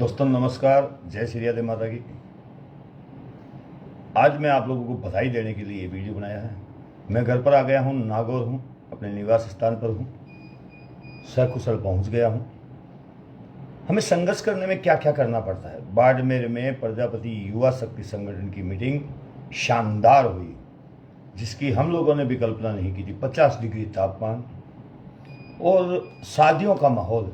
दोस्तों नमस्कार, जय श्री राधे माता की। आज मैं आप लोगों को बधाई देने के लिए ये वीडियो बनाया है। मैं घर पर आ गया हूँ, नागौर हूँ, अपने निवास स्थान पर हूँ, सकुशल पहुँच गया हूँ। हमें संघर्ष करने में क्या क्या करना पड़ता है। बाड़मेर में प्रजापति युवा शक्ति संगठन की मीटिंग शानदार हुई, जिसकी हम लोगों ने भी कल्पना नहीं की थी। 50 डिग्री तापमान और शादियों का माहौल,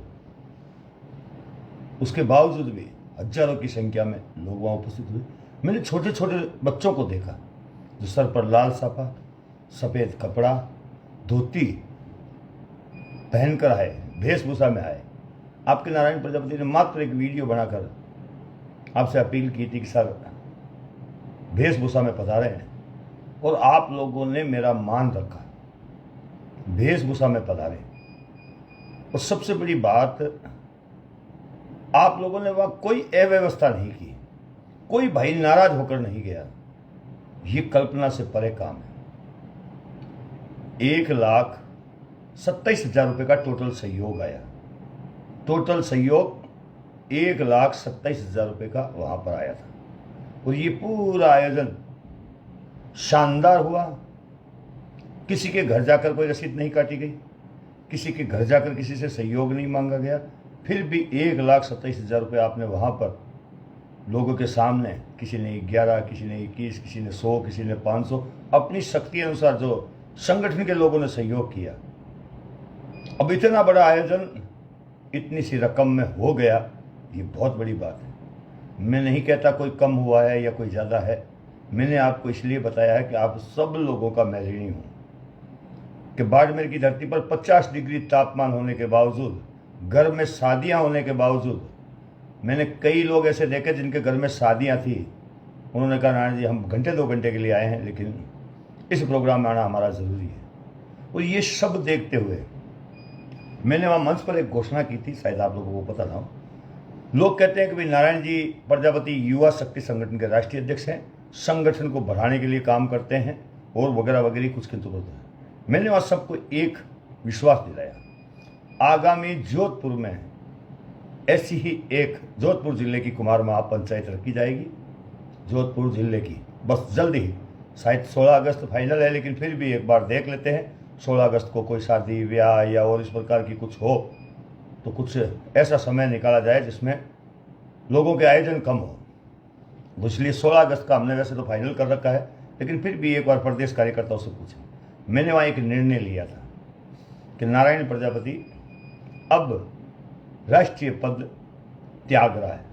उसके बावजूद भी हजारों की संख्या में लोग वहाँ उपस्थित हुए। मैंने छोटे छोटे बच्चों को देखा जो सर पर लाल साफा, सफ़ेद कपड़ा, धोती पहनकर आए, वेशभूषा में आए। आपके नारायण प्रजापति ने मात्र एक वीडियो बनाकर आपसे अपील की थी कि सर वेशभूषा में पधारे हैं, और आप लोगों ने मेरा मान रखा, वेशभूषा में पधारे। और सबसे बड़ी बात, आप लोगों ने वहाँ कोई अव्यवस्था नहीं की, कोई भाई नाराज होकर नहीं गया। ये कल्पना से परे काम है। 1,27,000 रुपये का टोटल सहयोग आया। टोटल सहयोग 1,27,000 रुपये का वहाँ पर आया था। और ये पूरा आयोजन शानदार हुआ। किसी के घर जाकर कोई रसीद नहीं काटी गई, किसी के घर जाकर किसी से सहयोग नहीं मांगा गया। फिर भी 1,27,000 रुपये आपने वहाँ पर लोगों के सामने, किसी ने 11, किसी ने 21, किसी ने 100, किसी ने 500, अपनी शक्ति अनुसार जो संगठन के लोगों ने सहयोग किया। अब इतना बड़ा आयोजन इतनी सी रकम में हो गया, ये बहुत बड़ी बात है। मैं नहीं कहता कोई कम हुआ है या कोई ज़्यादा है। मैंने आपको इसलिए बताया है कि आप सब लोगों का मैं ऋणी हूँ कि बाड़मेर की धरती पर 50 डिग्री तापमान होने के बावजूद, घर में शादियां होने के बावजूद, मैंने कई लोग ऐसे देखे जिनके घर में शादियां थी। उन्होंने कहा नारायण जी हम घंटे 2 घंटे के लिए आए हैं, लेकिन इस प्रोग्राम में आना हमारा ज़रूरी है। और ये सब देखते हुए मैंने वहाँ मंच पर एक घोषणा की थी, शायद आप लोगों को पता ना हो। लोग कहते हैं कि भाई नारायण जी प्रजापति युवा शक्ति संगठन के राष्ट्रीय अध्यक्ष हैं, संगठन को बढ़ाने के लिए काम करते हैं और वगैरह वगैरह कुछ किंतु होता है। मैंने वहाँ सबको एक विश्वास दिलाया, आगामी जोधपुर में ऐसी ही एक जोधपुर जिले की कुमार महापंचायत रखी जाएगी। जोधपुर जिले की बस जल्द ही, शायद 16 अगस्त फाइनल है, लेकिन फिर भी एक बार देख लेते हैं। 16 अगस्त को कोई शादी ब्याह या और इस प्रकार की कुछ हो तो कुछ ऐसा समय निकाला जाए जिसमें लोगों के आयोजन कम हो। इसलिए 16 अगस्त का हमने वैसे तो फाइनल कर रखा है, लेकिन फिर भी एक बार प्रदेश कार्यकर्ताओं से पूछें। मैंने वहाँ एक निर्णय लिया था कि नारायण प्रजापति अब राष्ट्रीय पद त्याग रहा है।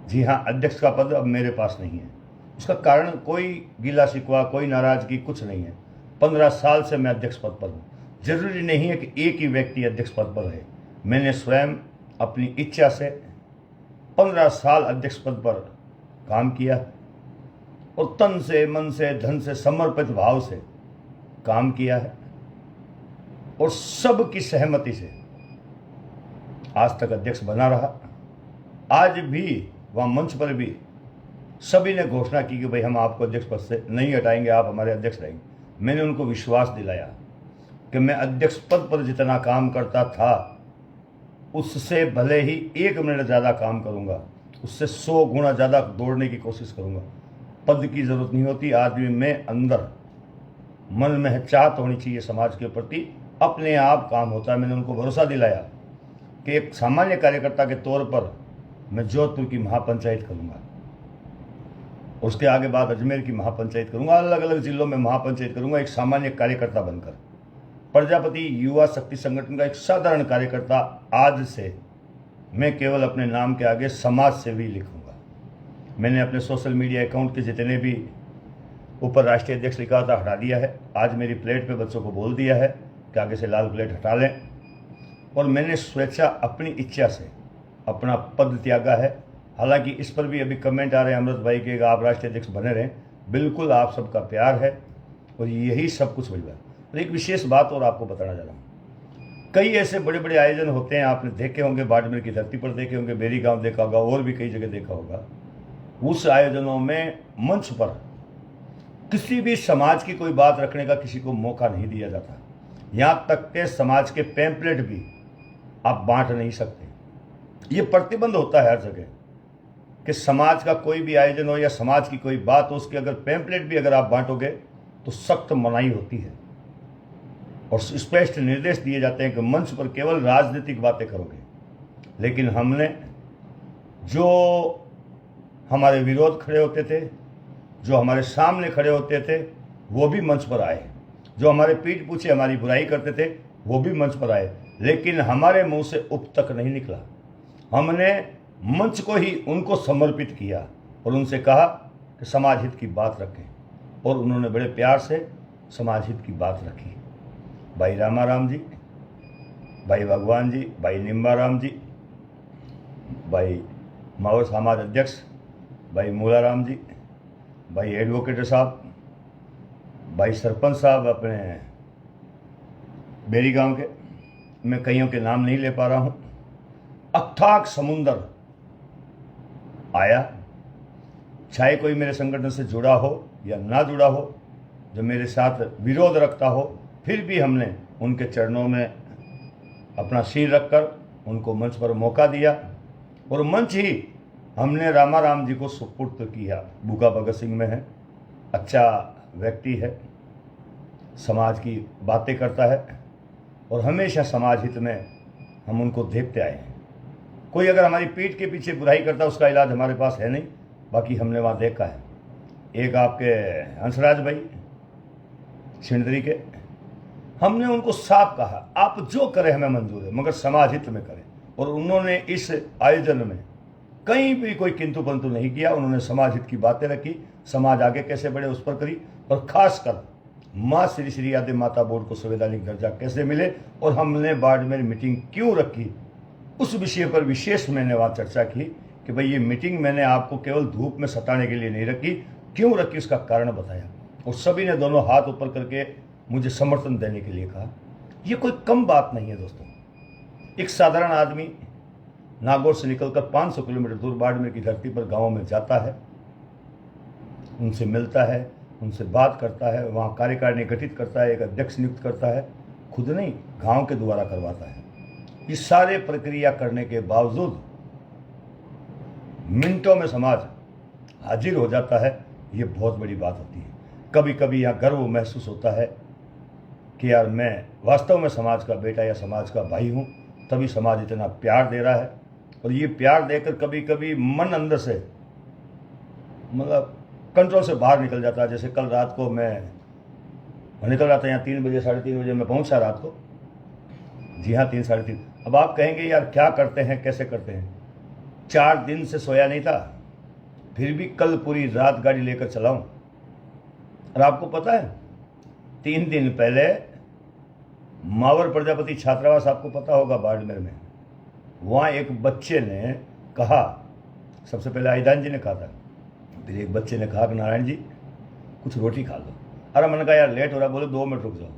जी हाँ, अध्यक्ष का पद अब मेरे पास नहीं है। उसका कारण कोई गिला शिकवा, कोई नाराजगी कुछ नहीं है। 15 साल से मैं अध्यक्ष पद पर हूँ। जरूरी नहीं है कि एक ही व्यक्ति अध्यक्ष पद पर रहे। मैंने स्वयं अपनी इच्छा से 15 साल अध्यक्ष पद पर काम किया और तन से, मन से, धन से, समर्पित भाव से काम किया है, और सबकी सहमति से आज तक अध्यक्ष बना रहा। आज भी वहाँ मंच पर भी सभी ने घोषणा की कि भाई हम आपको अध्यक्ष पद से नहीं हटाएंगे, आप हमारे अध्यक्ष रहेंगे। मैंने उनको विश्वास दिलाया कि मैं अध्यक्ष पद पर जितना काम करता था उससे भले ही 1 मिनट ज़्यादा काम करूँगा, उससे 100 गुना ज़्यादा दौड़ने की कोशिश करूँगा। पद की ज़रूरत नहीं होती, आदमी में अंदर मन में है चाहत होनी चाहिए समाज के प्रति, अपने आप काम होता है। मैंने उनको भरोसा दिलाया कि एक सामान्य कार्यकर्ता के तौर पर मैं जोधपुर की महापंचायत करूंगा, उसके आगे बाद अजमेर की महापंचायत करूंगा, अलग अलग जिलों में महापंचायत करूंगा, एक सामान्य कार्यकर्ता बनकर। प्रजापति युवा शक्ति संगठन का एक साधारण कार्यकर्ता आज से मैं केवल अपने नाम के आगे समाज सेवी लिखूंगा। मैंने अपने सोशल मीडिया अकाउंट के जितने भी ऊपर राष्ट्रीय अध्यक्ष लिखा था हटा दिया है। आज मेरी प्लेट पे बच्चों को बोल दिया है कि आगे से लाल प्लेट हटा लें, और मैंने स्वेच्छा अपनी इच्छा से अपना पद त्यागा है। हालांकि इस पर भी अभी कमेंट आ रहे हैं अमृत भाई के, आप राष्ट्रीय अध्यक्ष बने रहें। बिल्कुल आप सबका प्यार है और यही सब कुछ मिल रहा है। और एक विशेष बात और आपको बताना जा रहा हूँ, कई ऐसे बड़े बड़े आयोजन होते हैं, आपने देखे होंगे, बाड़मेर की धरती पर देखे होंगे, बेरी गाँव देखा होगा, और भी कई जगह देखा होगा। उस आयोजनों में मंच पर किसी भी समाज की कोई बात रखने का किसी को मौका नहीं दिया जाता। यहाँ तक के समाज के पैम्पलेट भी आप बांट नहीं सकते। ये प्रतिबंध होता है हर जगह कि समाज का कोई भी आयोजन हो या समाज की कोई बात हो, उसके अगर पैम्पलेट भी अगर आप बांटोगे तो सख्त मनाही होती है और स्पष्ट निर्देश दिए जाते हैं कि मंच पर केवल राजनीतिक बातें करोगे। लेकिन हमने जो हमारे विरोध खड़े होते थे, जो हमारे सामने खड़े होते थे, वो भी मंच पर आए। जो हमारे पीठ पीछे हमारी बुराई करते थे वो भी मंच पर आए, लेकिन हमारे मुंह से उप तक नहीं निकला। हमने मंच को ही उनको समर्पित किया और उनसे कहा कि समाज हित की बात रखें, और उन्होंने बड़े प्यार से समाज हित की बात रखी। भाई रामाराम जी, भाई भगवान जी, भाई निम्बाराम जी, भाई मावर समाज अध्यक्ष भाई मूलाराम जी, भाई एडवोकेट साहब, भाई सरपंच साहब अपने बेरी गांव के, मैं कईयों के नाम नहीं ले पा रहा हूं। अथाक समुंदर आया, चाहे कोई मेरे संगठन से जुड़ा हो या ना जुड़ा हो, जो मेरे साथ विरोध रखता हो, फिर भी हमने उनके चरणों में अपना सिर रखकर उनको मंच पर मौका दिया और मंच ही हमने रामाराम जी को सुपुर्द किया। भूखा भगत सिंह में है, अच्छा व्यक्ति है, समाज की बातें करता है और हमेशा समाज हित में हम उनको देखते आए हैं। कोई अगर हमारी पीठ के पीछे बुराई करता है उसका इलाज हमारे पास है नहीं, बाकी हमने वहाँ देखा है। एक आपके हंसराज भाई सिंदरी के, हमने उनको साफ कहा आप जो करें हमें मंजूर है, मगर समाज हित में करें, और उन्होंने इस आयोजन में कहीं भी कोई किंतु परंतु नहीं किया। उन्होंने समाज हित की बातें रखी, समाज आगे कैसे बढ़े उस पर करी, और खासकर माँ श्री श्री आदि माता बोर्ड को संवैधानिक दर्जा कैसे मिले और हमने बाड़मेर मीटिंग क्यों रखी, उस विषय पर विशेष मैंने वहाँ चर्चा की कि भाई ये मीटिंग मैंने आपको केवल धूप में सताने के लिए नहीं रखी, क्यों रखी उसका कारण बताया, और सभी ने दोनों हाथ ऊपर करके मुझे समर्थन देने के लिए कहा। ये कोई कम बात नहीं है दोस्तों। एक साधारण आदमी नागौर से निकलकर 500 किलोमीटर दूर बाड़मेर की धरती पर गाँव में जाता है, उनसे मिलता है, उनसे बात करता है, वहाँ कार्यकारिणी गठित करता है, एक अध्यक्ष नियुक्त करता है, खुद नहीं गांव के द्वारा करवाता है। ये सारे प्रक्रिया करने के बावजूद मिनटों में समाज हाजिर हो जाता है, ये बहुत बड़ी बात होती है। कभी कभी यहाँ गर्व महसूस होता है कि यार मैं वास्तव में समाज का बेटा या समाज का भाई हूँ, तभी समाज इतना प्यार दे रहा है। और ये प्यार देकर कभी कभी मन अंदर से मतलब कंट्रोल से बाहर निकल जाता है। जैसे कल रात को मैं निकल रहा था यहाँ 3 बजे 3:30 बजे मैं पहुँचा रात को, जी हाँ 3 साढ़े 3। अब आप कहेंगे यार क्या करते हैं, कैसे करते हैं। 4 दिन से सोया नहीं था, फिर भी कल पूरी रात गाड़ी लेकर चलाऊं। और आपको पता है 3 दिन पहले मावर प्रजापति छात्रावास, आपको पता होगा बाड़मेर में, वहाँ एक बच्चे ने कहा, सबसे पहले आईदान जी ने कहा था, फिर एक बच्चे ने कहा कि नारायण जी कुछ रोटी खा लो। अरे मैंने कहा यार लेट हो रहा, बोले 2 मिनट रुक जाओ।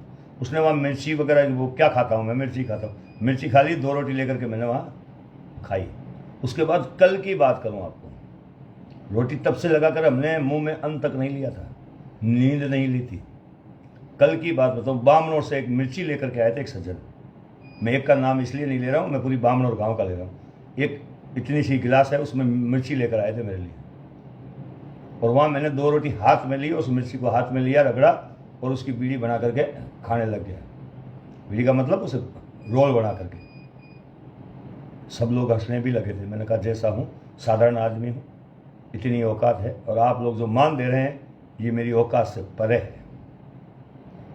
उसने वहाँ मिर्ची वगैरह, वो क्या खाता हूँ मैं, मिर्ची खाता हूँ, मिर्ची खा ली, 2 रोटी लेकर के मैंने वहाँ खाई। उसके बाद कल की बात करूँ आपको, रोटी तब से लगाकर हमने मुंह में अन्न तक नहीं लिया था, नींद नहीं ली थी। कल की बात बताऊँ, बामनोर से एक मिर्ची लेकर के आए थे एक सज्जन, मैं एक का नाम इसलिए नहीं ले रहा हूँ, मैं पूरी बामनोर गाँव का ले रहा हूँ। एक इतनी सी गिलास है, उसमें मिर्ची लेकर आए थे मेरे लिए, और वहाँ मैंने 2 रोटी हाथ में ली, उस मिर्ची को हाथ में लिया, रगड़ा और उसकी बीड़ी बना करके खाने लग गया। बीड़ी का मतलब उसे रोल बना करके। सब लोग हंसने भी लगे थे। मैंने कहा जैसा हूँ साधारण आदमी हूँ, इतनी औकात है, और आप लोग जो मान दे रहे हैं ये मेरी औकात से परे है।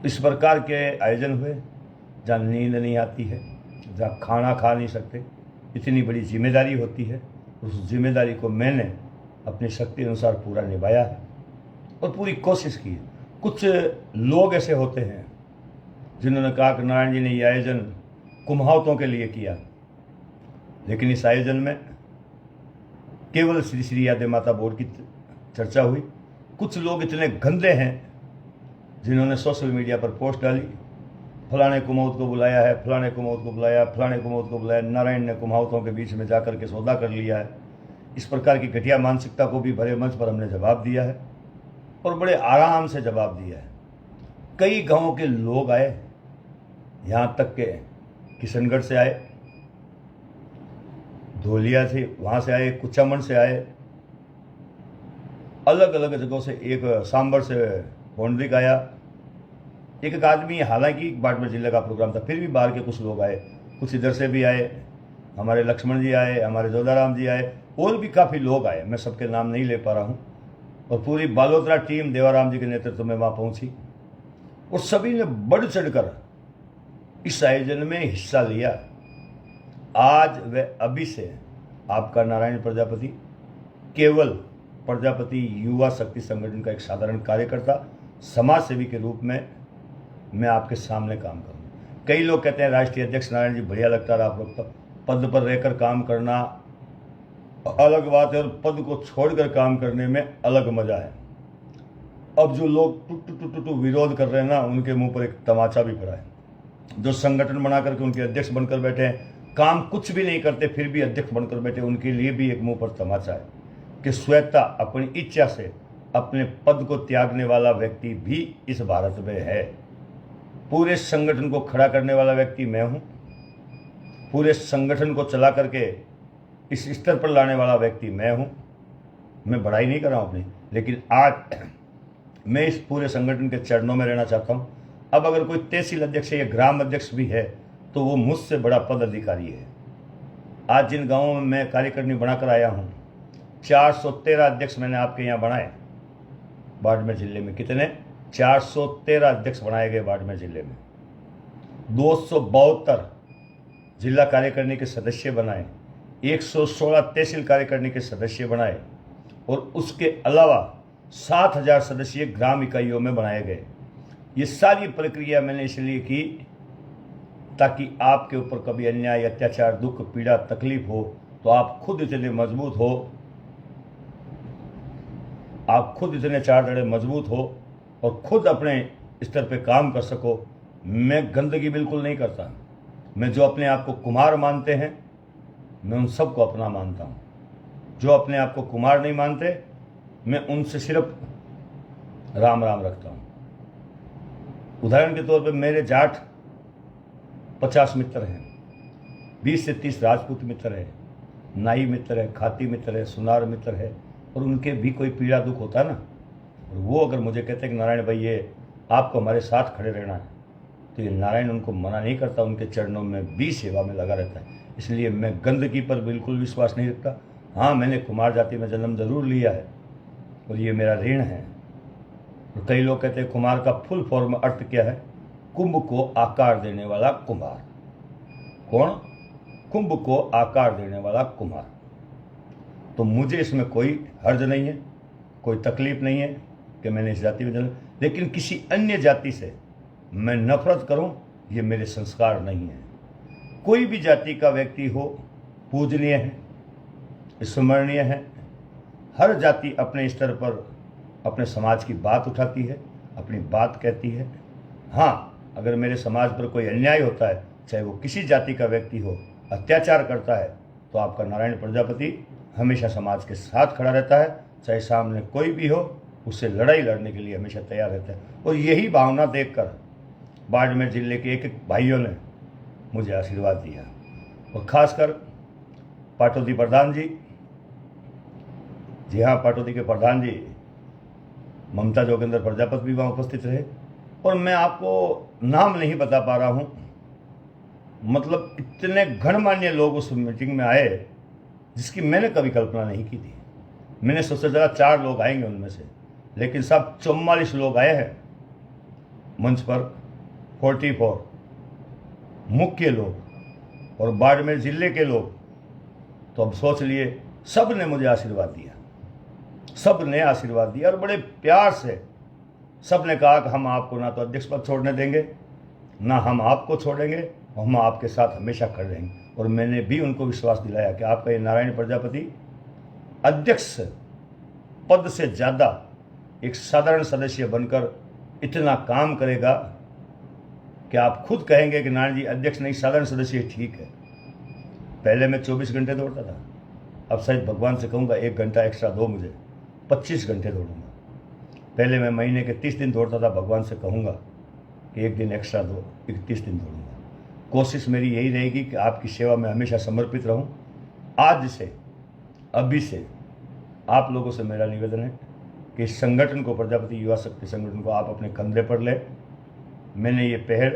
इस प्रकार के आयोजन हुए जहाँ नींद नहीं आती है, जहाँ खाना खा नहीं सकते, इतनी बड़ी जिम्मेदारी होती है। उस जिम्मेदारी को मैंने अपनी शक्ति अनुसार पूरा निभाया है और पूरी कोशिश की है। कुछ लोग ऐसे होते हैं जिन्होंने कहा कि नारायण जी ने ये आयोजन कुम्हावतों के लिए किया, लेकिन इस आयोजन में केवल श्री श्री आदि माता बोर्ड की चर्चा हुई। कुछ लोग इतने गंदे हैं जिन्होंने सोशल मीडिया पर पोस्ट डाली, फलाने कुमाऊत को बुलाया है, फलाने कुमाऊत को बुलाया, फलाने कुमाऊत को बुलाया, नारायण ने कुम्हावतों के बीच में जाकर के सौदा कर लिया है। इस प्रकार की घटिया मानसिकता को भी भरे मंच पर हमने जवाब दिया है, और बड़े आराम से जवाब दिया है। कई गांवों के लोग आए, यहाँ तक के किशनगढ़ से आए, धोलिया से वहाँ से आए, कुचामन से आए, अलग अलग जगहों से, एक सांबर से पौंडरिक आया, एक आदमी, हालांकि बाड़मेर जिले का प्रोग्राम था, फिर भी बाहर के कुछ लोग आए, कुछ इधर से भी आए, हमारे लक्ष्मण जी आए, हमारे जोधाराम जी आए, और भी काफ़ी लोग आए, मैं सबके नाम नहीं ले पा रहा हूँ। और पूरी बालोतरा टीम देवाराम जी के नेतृत्व में वहाँ पहुँची और सभी ने बढ़ चढ़कर इस आयोजन में हिस्सा लिया। आज व अभी से आपका नारायण प्रजापति केवल प्रजापति युवा शक्ति संगठन का एक साधारण कार्यकर्ता, समाज सेवी के रूप में मैं आपके सामने काम करूँ। कई लोग कहते हैं राष्ट्रीय अध्यक्ष नारायण जी बढ़िया लगता है, आप लोग तो पद पर रहकर काम करना अलग बात है और पद को छोड़कर काम करने में अलग मजा है। अब जो लोग टू विरोध कर रहे हैं ना, उनके मुंह पर एक तमाचा भी पड़ा है। जो संगठन बना करके उनके अध्यक्ष बनकर बैठे हैं, काम कुछ भी नहीं करते फिर भी अध्यक्ष बनकर बैठे, उनके लिए भी एक मुंह पर तमाचा है कि स्वतः अपनी इच्छा से अपने पद को त्यागने वाला व्यक्ति भी इस भारत में है। पूरे संगठन को खड़ा करने वाला व्यक्ति मैं हूँ, पूरे संगठन को चला करके इस स्तर पर लाने वाला व्यक्ति मैं हूँ। मैं बड़ाई नहीं कर रहा हूँ अपनी, लेकिन आज मैं इस पूरे संगठन के चरणों में रहना चाहता हूँ। अब अगर कोई तहसील अध्यक्ष या ग्राम अध्यक्ष भी है तो वो मुझसे बड़ा पद अधिकारी है। आज जिन गांवों में मैं कार्यकारिणी बनाकर आया हूँ, 413 अध्यक्ष मैंने आपके यहाँ बनाए बाड़मेर जिले में। कितने? 413 अध्यक्ष बनाए गए बाड़मेर जिले में। 272 जिला कार्यकारिणी के सदस्य बनाए, 116 तहसील कार्यकारिणी के सदस्य बनाए और उसके अलावा 7000 सदस्य ग्राम इकाइयों में बनाए गए। ये सारी प्रक्रिया मैंने इसलिए की ताकि आपके ऊपर कभी अन्याय, अत्याचार, दुख, पीड़ा, तकलीफ हो तो आप खुद इतने मजबूत हो, आप खुद इतने चार दड़े मजबूत हो और खुद अपने स्तर पे काम कर सको। मैं गंदगी बिल्कुल नहीं करता। मैं जो अपने आप को कुमार मानते हैं, मैं उन सबको अपना मानता हूँ। जो अपने आप को कुमार नहीं मानते, मैं उनसे सिर्फ राम राम रखता हूँ। उदाहरण के तौर पे मेरे जाट 50 मित्र हैं, 20 से 30 राजपूत मित्र हैं, नाई मित्र है, खाती मित्र है, सुनार मित्र है, और उनके भी कोई पीड़ा दुख होता है ना, और वो अगर मुझे कहते हैं कि नारायण भाई ये आपको हमारे साथ खड़े रहना है, तो ये नारायण उनको मना नहीं करता, उनके चरणों में भी सेवा में लगा रहता है। इसलिए मैं गंदगी पर बिल्कुल विश्वास नहीं रखता। हाँ, मैंने कुमार जाति में जन्म जरूर लिया है और ये मेरा ऋण है। और कई लोग कहते हैं कुमार का फुल फॉर्म अर्थ क्या है? कुंभ को आकार देने वाला कुम्हार। कौन? कुंभ को आकार देने वाला कुम्हार। तो मुझे इसमें कोई हर्ज नहीं है, कोई तकलीफ नहीं है कि मैंने इस जाति में जन्म, लेकिन किसी अन्य जाति से मैं नफरत करूं, ये मेरे संस्कार नहीं है। कोई भी जाति का व्यक्ति हो, पूजनीय है, स्मरणीय है। हर जाति अपने स्तर पर अपने समाज की बात उठाती है, अपनी बात कहती है। हाँ, अगर मेरे समाज पर कोई अन्याय होता है, चाहे वो किसी जाति का व्यक्ति हो, अत्याचार करता है, तो आपका नारायण प्रजापति हमेशा समाज के साथ खड़ा रहता है। चाहे सामने कोई भी हो, उससे लड़ाई लड़ने के लिए हमेशा तैयार रहता है। और यही भावना देखकर बाड़मेर जिले के एक एक भाइयों ने मुझे आशीर्वाद दिया, और खासकर पाटौदी प्रधान जी। जी हाँ, पाटौदी के प्रधान जी ममता जोगेंद्र प्रजापति भी वहाँ उपस्थित रहे। और मैं आपको नाम नहीं बता पा रहा हूँ, मतलब इतने गणमान्य लोग उस मीटिंग में आए जिसकी मैंने कभी कल्पना नहीं की थी। मैंने सोचा जरा 4 लोग आएंगे उनमें से, लेकिन सब 44 लोग आए हैं मंच पर, 44 मुख्य लोग और बाड़मेर जिले के लोग। तो अब सोच लिए, सब ने मुझे आशीर्वाद दिया, सब ने आशीर्वाद दिया और बड़े प्यार से सब ने कहा कि हम आपको ना तो अध्यक्ष पद छोड़ने देंगे, ना हम आपको छोड़ेंगे, और हम आपके साथ हमेशा खड़े रहेंगे। और मैंने भी उनको विश्वास दिलाया कि आपका ये नारायण प्रजापति अध्यक्ष पद से ज़्यादा एक साधारण सदस्य बनकर इतना काम करेगा कि आप खुद कहेंगे कि नारायण जी अध्यक्ष नहीं, साधारण सदस्य ठीक है। पहले मैं 24 घंटे दौड़ता था, अब शायद भगवान से कहूँगा 1 घंटा एक्स्ट्रा दो मुझे, 25 घंटे दौड़ूंगा। पहले मैं महीने के 30 दिन दौड़ता था, भगवान से कहूँगा कि 1 दिन एक्स्ट्रा दो, 31 दिन दौड़ूंगा। कोशिश मेरी यही रहेगी कि आपकी सेवा में हमेशा समर्पित रहूं, आज से, अभी से आप लोगों से मेरा निवेदन है कि इस संगठन को, प्रजापति युवा शक्ति संगठन को आप अपने कंधे पर ले। मैंने ये पेड़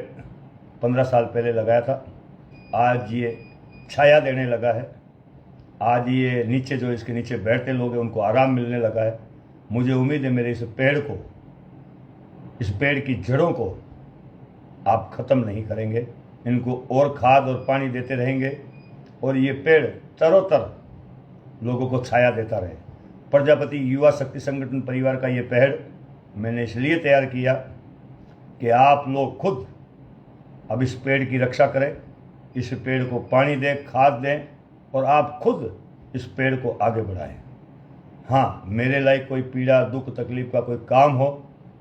15 साल पहले लगाया था, आज ये छाया देने लगा है। आज ये नीचे जो इसके नीचे बैठते लोग हैं उनको आराम मिलने लगा है। मुझे उम्मीद है मेरे इस पेड़ को, इस पेड़ की जड़ों को आप ख़त्म नहीं करेंगे, इनको और खाद और पानी देते रहेंगे और ये पेड़ तरोतर लोगों को छाया देता रहे। प्रजापति युवा शक्ति संगठन परिवार का ये पेड़ मैंने इसलिए तैयार किया कि आप लोग खुद अब इस पेड़ की रक्षा करें, इस पेड़ को पानी दें, खाद दें और आप खुद इस पेड़ को आगे बढ़ाएं। हाँ, मेरे लायक कोई पीड़ा, दुख, तकलीफ का कोई काम हो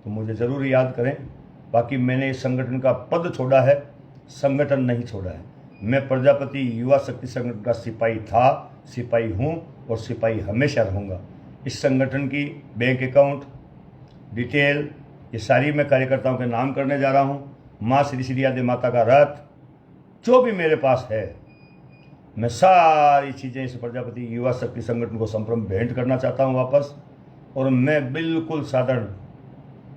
तो मुझे ज़रूर याद करें। बाकी मैंने इस संगठन का पद छोड़ा है, संगठन नहीं छोड़ा है। मैं प्रजापति युवा शक्ति संगठन का सिपाही था, सिपाही हूँ और सिपाही हमेशा रहूँगा। इस संगठन की बैंक अकाउंट डिटेल ये सारी मैं कार्यकर्ताओं के नाम करने जा रहा हूँ। माँ श्री श्री आदि माता का रथ जो भी मेरे पास है, मैं सारी चीज़ें इस प्रजापति युवा शक्ति संगठन को संप्रम भेंट करना चाहता हूँ वापस। और मैं बिल्कुल साधारण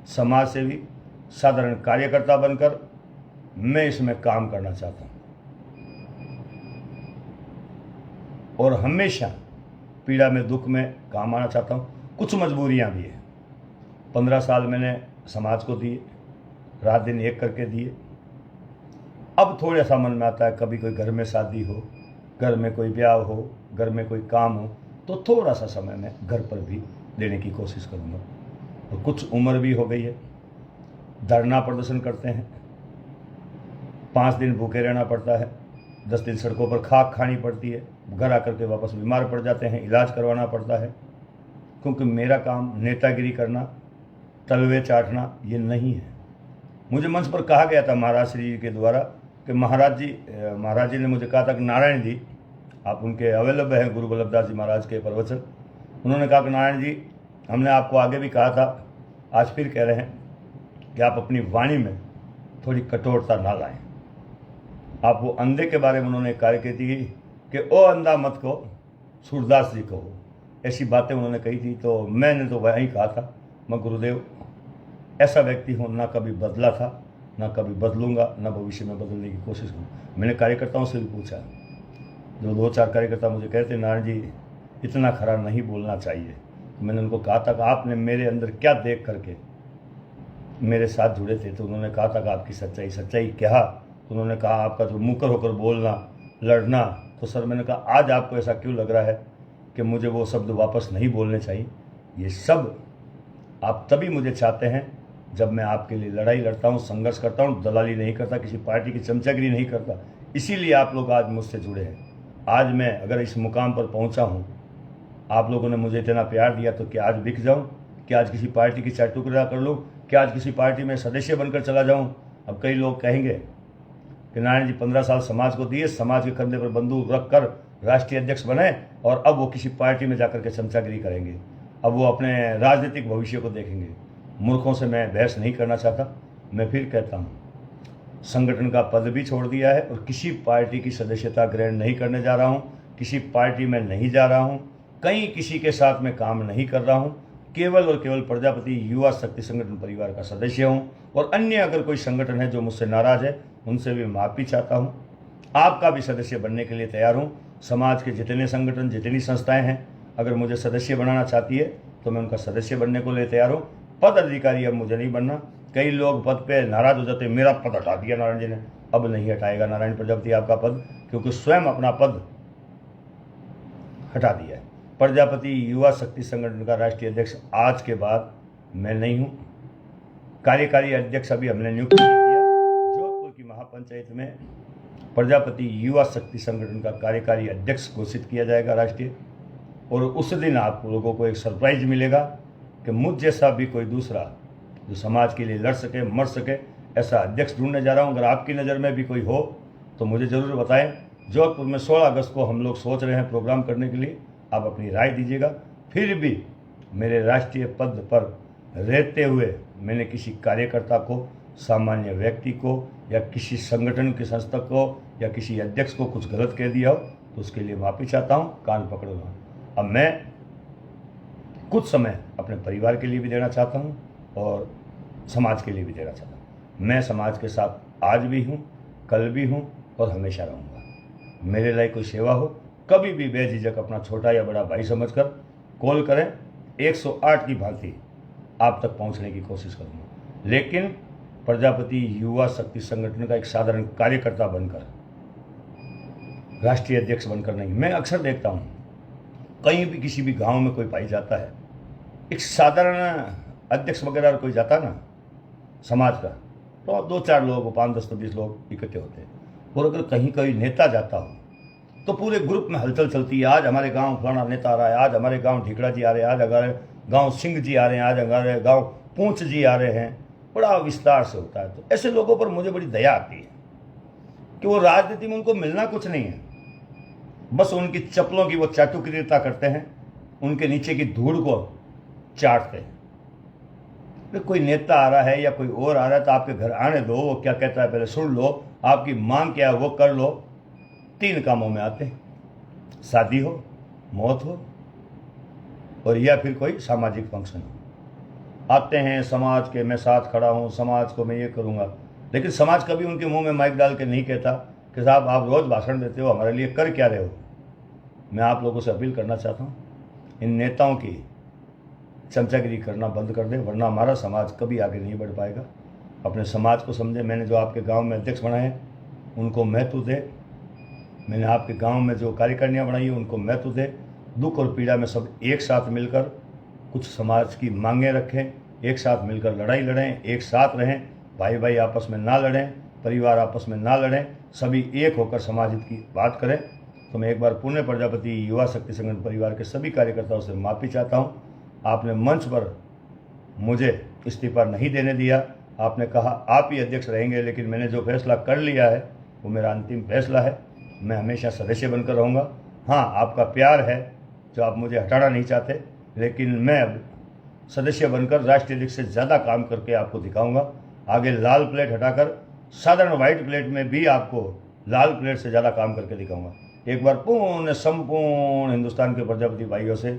समाज सेवी, साधारण कार्यकर्ता बनकर मैं इसमें काम करना चाहता हूँ और हमेशा पीड़ा में, दुख में काम आना चाहता हूँ। कुछ मजबूरियाँ भी हैं। 15 साल मैंने समाज को दिए, रात दिन एक करके दिए। अब थोड़ा सा मन में आता है, कभी कोई घर में शादी हो, घर में कोई ब्याह हो, घर में कोई काम हो तो थोड़ा सा समय मैं घर पर भी देने की कोशिश करूँगा। और कुछ उम्र भी हो गई है, धरना प्रदर्शन करते हैं, 5 दिन भूखे रहना पड़ता है, 10 दिन सड़कों पर खाक खानी पड़ती है, घर आकर के वापस बीमार पड़ जाते हैं, इलाज करवाना पड़ता है। क्योंकि मेरा काम नेतागिरी करना, तलवे चाटना ये नहीं है। मुझे मंच पर कहा गया था महाराज श्री जी के द्वारा कि महाराज जी ने मुझे कहा था कि नारायण जी, आप उनके अवेलेबल हैं, गुरु वल्लभदास जी महाराज के प्रवचन। उन्होंने कहा कि नारायण जी, हमने आपको आगे भी कहा था, आज फिर कह रहे हैं कि आप अपनी वाणी में थोड़ी कठोरता ना लाएं। आप वो अंधे के बारे में उन्होंने कार्य की थी कि ओ अंधा मत को सूरदास जी कहो, ऐसी बातें उन्होंने कही थी। तो मैंने तो वही कहा था, मैं गुरुदेव ऐसा व्यक्ति हूँ, ना कभी बदला था, ना कभी बदलूंगा, ना भविष्य में बदलने की कोशिश करूँ। मैंने कार्यकर्ताओं से भी पूछा, जो 2-4 कार्यकर्ता मुझे कहते नारायण जी इतना खरा नहीं बोलना चाहिए। मैंने उनको कहा था कि आपने मेरे अंदर क्या देख करके मेरे साथ जुड़े थे। तो उन्होंने कहा था कि आपकी सच्चाई क्या। तो उन्होंने कहा आपका जो मुकर होकर बोलना, लड़ना। तो सर मैंने कहा आज आपको ऐसा क्यों लग रहा है कि मुझे वो शब्द वापस नहीं बोलने चाहिए। ये सब आप तभी मुझे चाहते हैं जब मैं आपके लिए लड़ाई लड़ता हूँ, संघर्ष करता हूँ, दलाली नहीं करता, किसी पार्टी की चमचागिरी नहीं करता। इसीलिए आप लोग आज मुझसे जुड़े हैं। आज मैं अगर इस मुकाम पर पहुँचा हूँ, आप लोगों ने मुझे इतना प्यार दिया, तो क्या आज बिक जाऊँ? क्या आज किसी पार्टी की चाय टुकड़ा कर लूँ? क्या आज किसी पार्टी में सदस्य बनकर चला जाऊँ? अब कई लोग कहेंगे कि नारायण जी 15 साल समाज को दिए, समाज के कंधे पर बंदूक रख कर राष्ट्रीय अध्यक्ष बने और अब वो किसी पार्टी में जाकर के चमचागिरी करेंगे, अब वो अपने राजनीतिक भविष्य को देखेंगे। मूर्खों से मैं बहस नहीं करना चाहता। मैं फिर कहता हूँ, संगठन का पद भी छोड़ दिया है और किसी पार्टी की सदस्यता ग्रहण नहीं करने जा रहा हूँ, किसी पार्टी में नहीं जा रहा हूँ, कहीं किसी के साथ में काम नहीं कर रहा हूँ। केवल और केवल प्रजापति युवा शक्ति संगठन परिवार का सदस्य हूँ। और अन्य अगर कोई संगठन है जो मुझसे नाराज है, उनसे भी माफ़ी चाहता हूँ। आपका भी सदस्य बनने के लिए तैयार हूँ। समाज के जितने संगठन, जितनी संस्थाएं हैं, अगर मुझे सदस्य बनाना चाहती है तो मैं उनका सदस्य बनने को लिए तैयार हूँ। पद अधिकारी अब मुझे नहीं बनना। कई लोग पद पे नाराज हो जाते हैं, मेरा पद हटा दिया नारायण जी ने। अब नहीं हटाएगा नारायण प्रजापति आपका पद, क्योंकि स्वयं अपना पद हटा दिया है। प्रजापति युवा शक्ति संगठन का राष्ट्रीय अध्यक्ष आज के बाद मैं नहीं हूँ। कार्यकारी अध्यक्ष अभी हमने नियुक्त नहीं किया। जोधपुर की महापंचायत में प्रजापति युवा शक्ति संगठन का कार्यकारी अध्यक्ष घोषित किया जाएगा राष्ट्रीय। और उस दिन आप लोगों को एक सरप्राइज मिलेगा कि मुझ जैसा भी कोई दूसरा जो समाज के लिए लड़ सके, मर सके, ऐसा अध्यक्ष ढूंढने जा रहा हूँ। अगर आपकी नज़र में भी कोई हो तो मुझे ज़रूर बताएं। जोधपुर में 16 अगस्त को हम लोग सोच रहे हैं प्रोग्राम करने के लिए, आप अपनी राय दीजिएगा। फिर भी मेरे राष्ट्रीय पद पर रहते हुए मैंने किसी कार्यकर्ता को, सामान्य व्यक्ति को या किसी संगठन की संस्था को या किसी अध्यक्ष को कुछ गलत कह दिया हो तो उसके लिए माफ़ी चाहता हूँ, कान पकड़ो। अब मैं कुछ समय अपने परिवार के लिए भी देना चाहता हूँ और समाज के लिए भी देना चाहता हूँ। मैं समाज के साथ आज भी हूँ, कल भी हूँ और हमेशा रहूँगा। मेरे लिए कोई सेवा हो, कभी भी बेझिझक अपना छोटा या बड़ा भाई समझकर कॉल करें। 108 की भांति आप तक पहुंचने की कोशिश करूंगा, लेकिन प्रजापति युवा शक्ति संगठन का एक साधारण कार्यकर्ता बनकर, राष्ट्रीय अध्यक्ष बनकर नहीं। मैं अक्सर देखता हूं कहीं भी किसी भी गांव में कोई पाई जाता है, एक साधारण अध्यक्ष वगैरह कोई जाता ना समाज का, तो 2-4 लोग, 5-10-20 लोग इकट्ठे होते हैं। और अगर कहीं कोई नेता जाता हो तो पूरे ग्रुप में हलचल चलती है। आज हमारे गांव फलाना नेता आ रहा है, आज हमारे गांव ढिकड़ा जी आ रहे हैं, आज हमारे गांव सिंह जी आ रहे हैं, आज हमारे गांव पूंछ जी आ रहे हैं। बड़ा विस्तार से होता है। तो ऐसे लोगों पर मुझे बड़ी दया आती है कि वो राजनीति में उनको मिलना कुछ नहीं है, बस उनकी चप्पलों की वो चाटुकारिता करते हैं, उनके नीचे की धूड़ को चाटते हैं। तो कोई नेता आ रहा है या कोई और आ रहा है तो आपके घर आने दो, वो क्या कहता है पहले सुन लो, आपकी मांग क्या है वो कर लो। 3 कामों में आते हैं, शादी हो, मौत हो और या फिर कोई सामाजिक फंक्शन हो। आते हैं समाज के, मैं साथ खड़ा हूँ, समाज को मैं ये करूँगा, लेकिन समाज कभी उनके मुंह में माइक डाल के नहीं कहता कि साहब आप रोज़ भाषण देते हो, हमारे लिए कर क्या रहे हो। मैं आप लोगों से अपील करना चाहता हूँ, इन नेताओं की चमचागिरी करना बंद कर दे, वरना हमारा समाज कभी आगे नहीं बढ़ पाएगा। अपने समाज को समझे। मैंने जो आपके गांव में अध्यक्ष बनाए हैं उनको महत्व दे, मैंने आपके गांव में जो कार्यकारिणियाँ बनाई है उनको महत्व दे। दुख और पीड़ा में सब एक साथ मिलकर कुछ समाज की मांगें रखें, एक साथ मिलकर लड़ाई लड़ें, एक साथ रहें, भाई भाई आपस में ना लड़ें, परिवार आपस में ना लड़ें, सभी एक होकर समाज हित की बात करें। तो मैं एक बार पुणे प्रजापति युवा शक्ति संगठन परिवार के सभी कार्यकर्ताओं से माफ़ी चाहता हूँ। आपने मंच पर मुझे इस्तीफा नहीं देने दिया, आपने कहा आप ही अध्यक्ष रहेंगे, लेकिन मैंने जो फैसला कर लिया है वो मेरा अंतिम फैसला है। मैं हमेशा सदस्य बनकर रहूँगा। हाँ, आपका प्यार है जो आप मुझे हटाना नहीं चाहते, लेकिन मैं अब सदस्य बनकर राष्ट्रीय अध्यक्ष से ज़्यादा काम करके आपको दिखाऊंगा। आगे लाल प्लेट हटाकर साधारण वाइट प्लेट में भी आपको लाल प्लेट से ज़्यादा काम करके दिखाऊंगा। एक बार पूर्ण संपूर्ण हिंदुस्तान के प्रजापति भाइयों से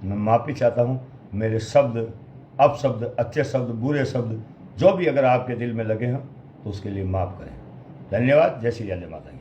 मैं माफ़ी चाहता हूँ। मेरे शब्द, अपशब्द, अच्छे शब्द, बुरे शब्द जो भी अगर आपके दिल में लगे हों तो उसके लिए माफ़ करें। धन्यवाद। जय श्री राधे माता।